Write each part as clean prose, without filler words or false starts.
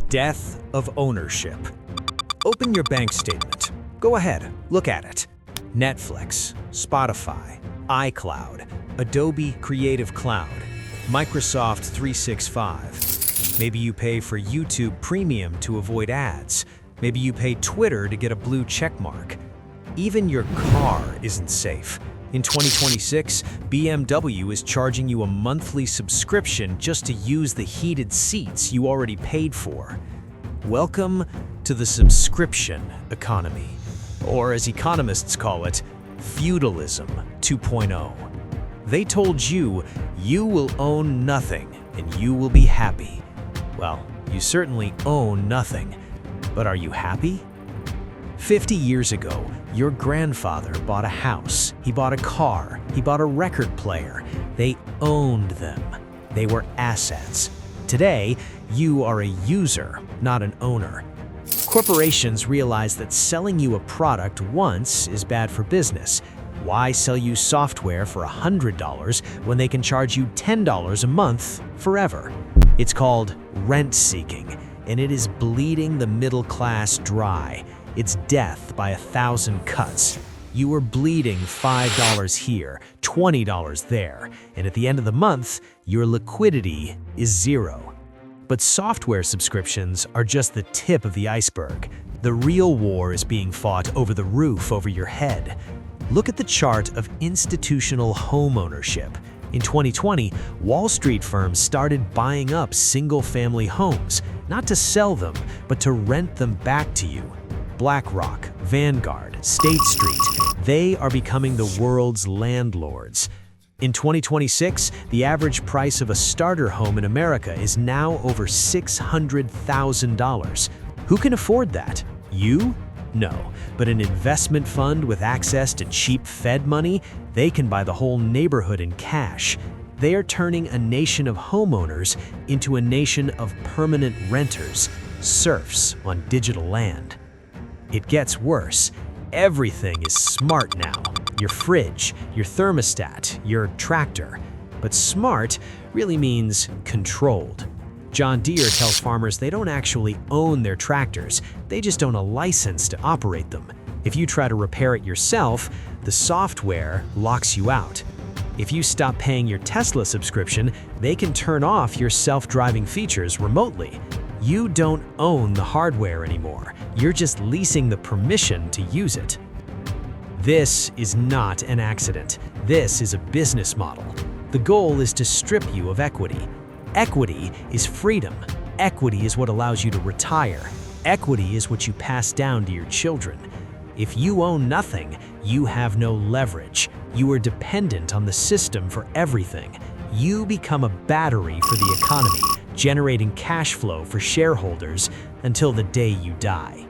death of ownership. Open your bank statement. Go ahead, look at it. Netflix, Spotify, iCloud, Adobe Creative Cloud, Microsoft 365. Maybe you pay for YouTube Premium to avoid ads. Maybe you pay Twitter to get a blue check mark. Even your car isn't safe. In 2026, BMW is charging you a monthly subscription just to use the heated seats you already paid for. Welcome to the subscription economy, or as economists call it, Feudalism 2.0. They told you you will own nothing and you will be happy. Well, you certainly own nothing, but are you happy? 50 years ago, your grandfather bought a house, he bought a car, he bought a record player. They owned them. They were assets. Today, you are a user, not an owner. Corporations realize that selling you a product once is bad for business. Why sell you software for $100 when they can charge you $10 a month forever? It's called rent-seeking, and it is bleeding the middle class dry. It's death by 1,000 cuts. You are bleeding $5 here, $20 there, and at the end of the month, your liquidity is zero. But software subscriptions are just the tip of the iceberg. The real war is being fought over the roof over your head. Look at the chart of institutional home ownership. In 2020, Wall Street firms started buying up single-family homes, not to sell them, but to rent them back to you. BlackRock, Vanguard, State Street, they are becoming the world's landlords. In 2026, the average price of a starter home in America is now over $600,000. Who can afford that? You? No, but an investment fund with access to cheap Fed money, they can buy the whole neighborhood in cash. They are turning a nation of homeowners into a nation of permanent renters, serfs on digital land. It gets worse. Everything is smart now. Your fridge, your thermostat, your tractor. But smart really means controlled. John Deere tells farmers they don't actually own their tractors, they just own a license to operate them. If you try to repair it yourself, the software locks you out. If you stop paying your Tesla subscription, they can turn off your self-driving features remotely. You don't own the hardware anymore. You're just leasing the permission to use it. This is not an accident. This is a business model. The goal is to strip you of equity. Equity is freedom. Equity is what allows you to retire. Equity is what you pass down to your children. If you own nothing, you have no leverage. You are dependent on the system for everything. You become a battery for the economy, generating cash flow for shareholders until the day you die.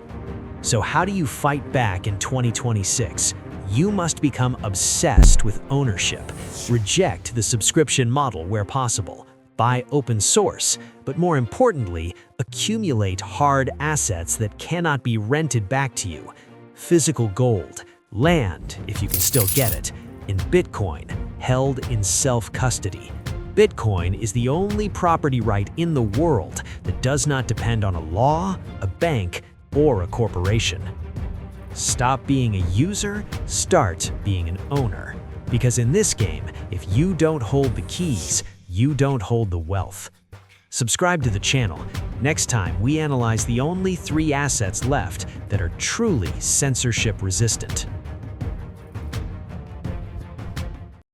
So how do you fight back in 2026? You must become obsessed with ownership. Reject the subscription model where possible. Buy open source, but more importantly, accumulate hard assets that cannot be rented back to you. Physical gold, land, if you can still get it, and Bitcoin, held in self-custody. Bitcoin is the only property right in the world that does not depend on a law, a bank, or a corporation. Stop being a user, start being an owner. Because in this game, if you don't hold the keys, you don't hold the wealth. Subscribe to the channel. Next time, we analyze the only 3 assets left that are truly censorship resistant.